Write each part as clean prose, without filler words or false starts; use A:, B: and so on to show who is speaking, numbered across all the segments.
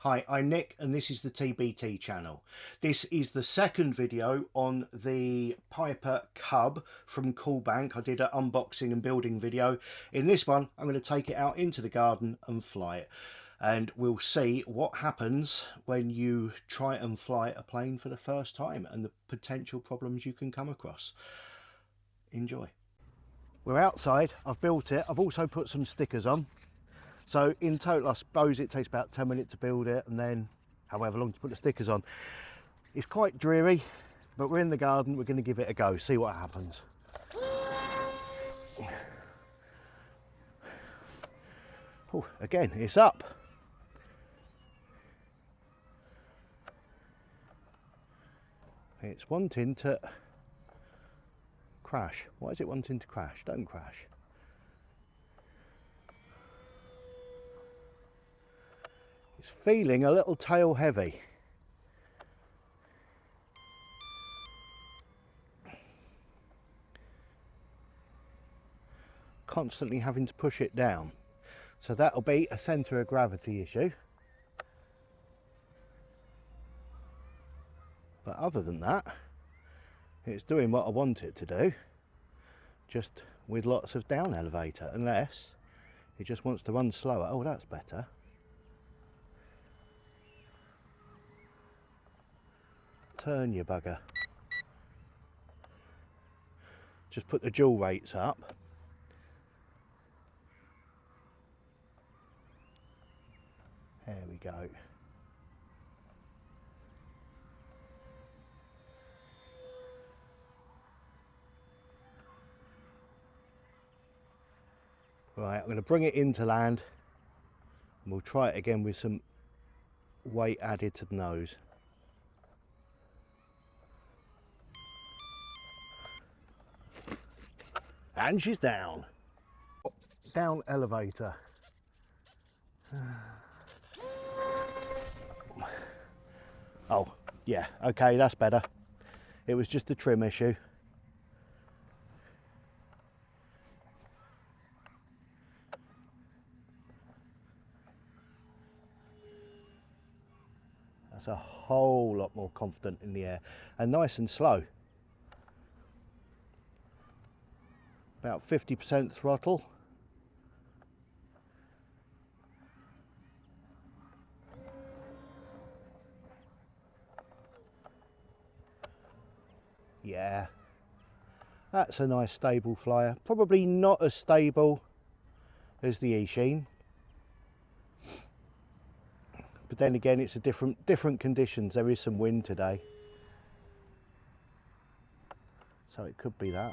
A: Hi, I'm Nick and this is the TBT channel. This is the second video on the Piper Cub from Coolbank. I did an unboxing and building video. In this one, I'm going to take it out into the garden and fly it. And we'll see what happens when you try and fly a plane for the first time and the potential problems you can come across. Enjoy. We're outside, I've built it. I've also put some stickers on. So in total, I suppose it takes about 10 minutes to build it and then however long to put the stickers on. It's quite dreary, but we're in the garden. We're going to give it a go, see what happens. Oh, again, it's up. It's wanting to crash. Why is it wanting to crash? Don't crash. It's feeling a little tail heavy. Constantly having to push it down. So that'll be a centre of gravity issue. But other than that, it's doing what I want it to do, just with lots of down elevator, unless it just wants to run slower. Oh, that's better. Turn your bugger. Just put the dual rates up. There we go. Right, I'm going to bring it into land and we'll try it again with some weight added to the nose. And she's down. Down elevator. Oh, yeah, okay, that's better. It was just a trim issue. That's a whole lot more confident in the air and nice and slow. About 50% throttle. Yeah, that's a nice stable flyer. Probably not as stable as the E-Sheen. But then again, it's a different conditions. There is some wind today. So it could be that.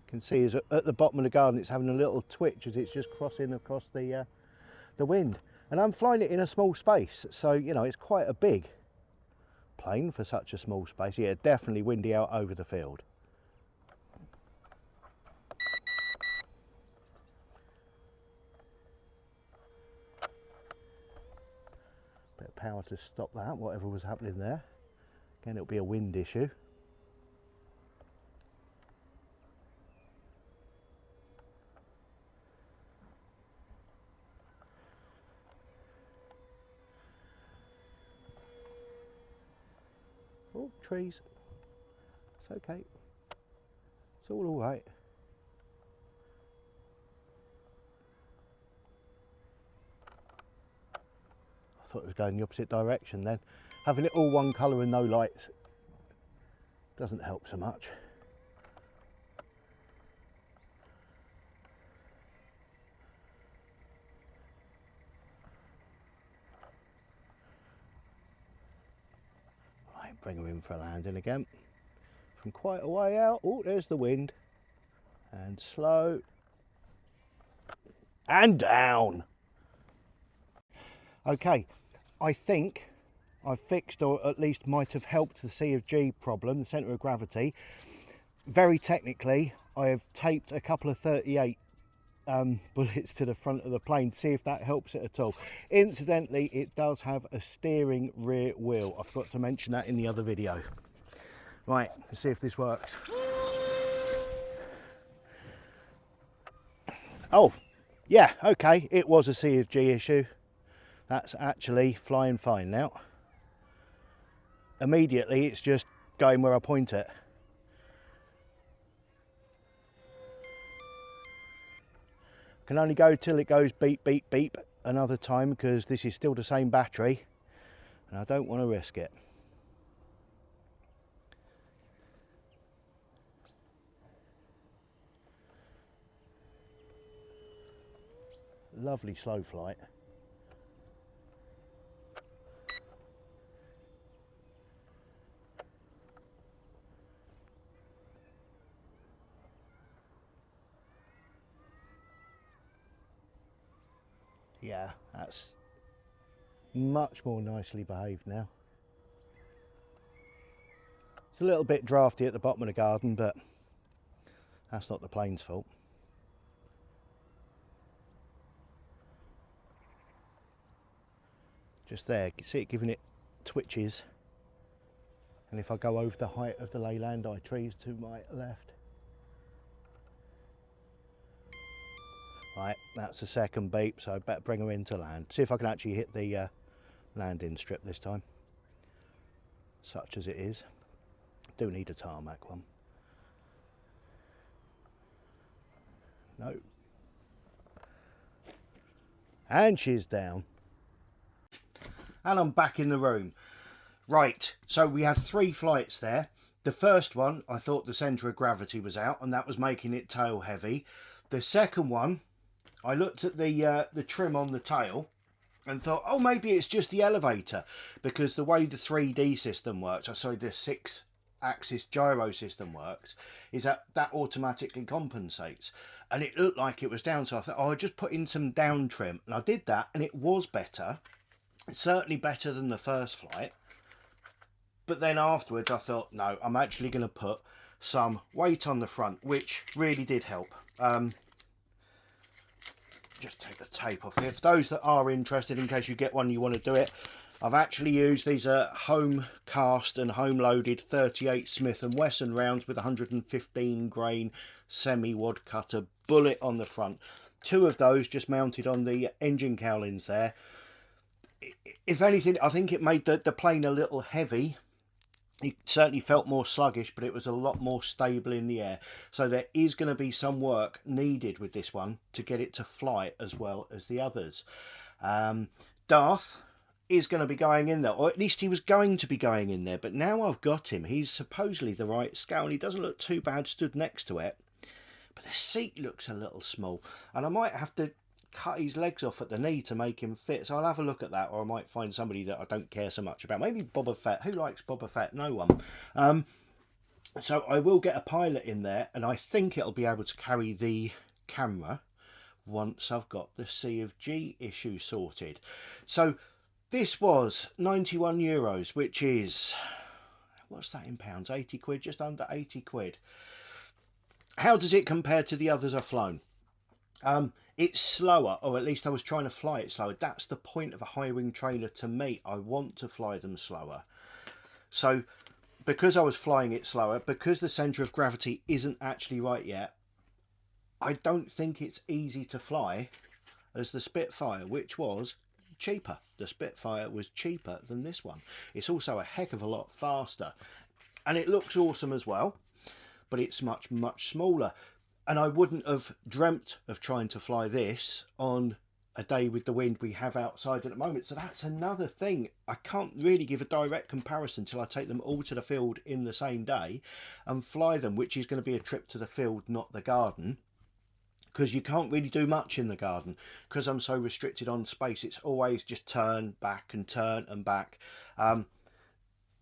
A: You can see is at the bottom of the garden it's having a little twitch as it's just crossing across the wind, and I'm flying it in a small space, so you know it's quite a big plane for such a small space. Yeah, definitely windy out over the field. Bit of power to stop that, whatever was happening there. Again, it'll be a wind issue. Oh, trees. It's okay. It's all right. I thought it was going the opposite direction then. Having it all one colour and no lights doesn't help so much. Bring her in for a landing again. From quite a way out. Oh, there's the wind. And slow. And down. Okay, I think I've fixed, or at least might have helped, the C of G problem, the centre of gravity. Very technically, I have taped a couple of 38 bullets to the front of the plane to see if that helps it at all. Incidentally, it does have a steering rear wheel. I forgot to mention that in the other video. Right, let's see if this works. Oh, yeah, okay, it was a C of G issue. That's actually flying fine now. Immediately, it's just going where I point it. Can only go till it goes beep, beep, beep another time, because this is still the same battery and I don't want to risk it. Lovely slow flight. Yeah, that's much more nicely behaved now. It's a little bit drafty at the bottom of the garden, but that's not the plane's fault. Just there, you see it giving it twitches. And if I go over the height of the Leyland eye trees to my left. Right, that's the second beep, so I better bring her into land. See if I can actually hit the landing strip this time. Such as it is. Do need a tarmac one. No. And she's down. And I'm back in the room. Right, so we had 3 flights there. The first one, I thought the centre of gravity was out, and that was making it tail heavy. The second one, I looked at the trim on the tail and thought, oh, maybe it's just the elevator, because the way the 3D system works, sorry, the 6-axis gyro system works, is that automatically compensates. And it looked like it was down, so I thought, oh, I'll just put in some down trim. And I did that, and it was better. It's certainly better than the first flight. But then afterwards, I thought, no, I'm actually going to put some weight on the front, which really did help. Just take the tape off here. For those that are interested, in case you get one, you want to do it, I've actually used these home cast and home loaded 38 Smith & Wesson rounds with 115 grain semi-wad cutter bullet on the front. 2 of those just mounted on the engine cowlings there. If anything, I think it made the plane a little heavy. It certainly felt more sluggish, but it was a lot more stable in the air. So there is going to be some work needed with this one to get it to fly as well as the others. Darth is going to be going in there, or at least he was going to be going in there, but now I've got him. He's supposedly the right scale, and he doesn't look too bad stood next to it. But the seat looks a little small, and I might have to cut his legs off at the knee to make him fit, so I'll have a look at that, or I might find somebody that I don't care so much about. Maybe Boba Fett. Who likes Boba Fett? No one. So I will get a pilot in there, and I think it'll be able to carry the camera once I've got the C of G issue sorted. So this was €91, which is, what's that in pounds? 80 quid, just under 80 quid. How does it compare to the others I've flown? It's slower, or at least I was trying to fly it slower. That's the point of a high wing trainer to me. I want to fly them slower. So because I was flying it slower, because the centre of gravity isn't actually right yet, I don't think it's easy to fly as the Spitfire, which was cheaper. The Spitfire was cheaper than this one. It's also a heck of a lot faster, and it looks awesome as well, but it's much, much smaller. And I wouldn't have dreamt of trying to fly this on a day with the wind we have outside at the moment. So that's another thing. I can't really give a direct comparison till I take them all to the field in the same day and fly them, which is going to be a trip to the field, not the garden, because you can't really do much in the garden because I'm so restricted on space. It's always just turn back and turn and back.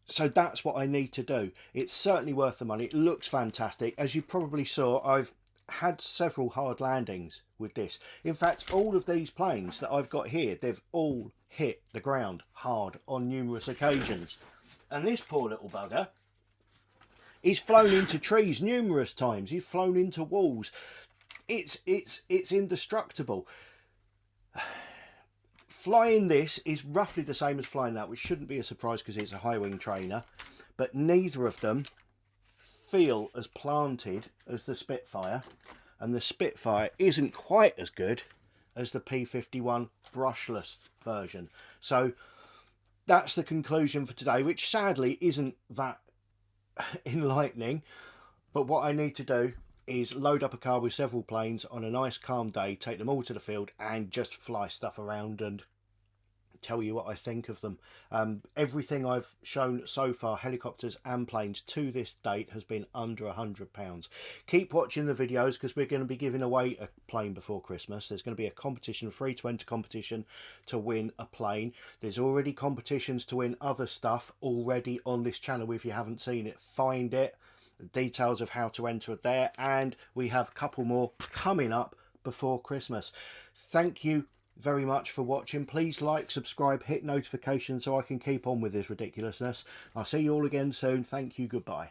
A: So that's what I need to do. It's certainly worth the money. It looks fantastic. As you probably saw, I've had several hard landings with this. In fact, all of these planes that I've got here, they've all hit the ground hard on numerous occasions. And this poor little bugger, he's flown into trees numerous times. He's flown into walls. It's indestructible. Flying this is roughly the same as flying that, which shouldn't be a surprise because it's a high wing trainer, but neither of them feel as planted as the Spitfire. and the Spitfire isn't quite as good as the P51 brushless version. So that's the conclusion for today, which sadly isn't that enlightening. But what I need to do is load up a car with several planes on a nice calm day, take them all to the field and just fly stuff around and tell you what I think of them. Everything I've shown so far, helicopters and planes, to this date has been under £100. Keep watching the videos because we're going to be giving away a plane before Christmas. There's going to be a competition, a free to enter competition to win a plane. There's already competitions to win other stuff already on this channel. If you haven't seen it, find it. The details of how to enter are there, and we have a couple more coming up before Christmas. Thank you very much for watching. Please like, subscribe, hit notifications so I can keep on with this ridiculousness. I'll see you all again soon. Thank you. Goodbye.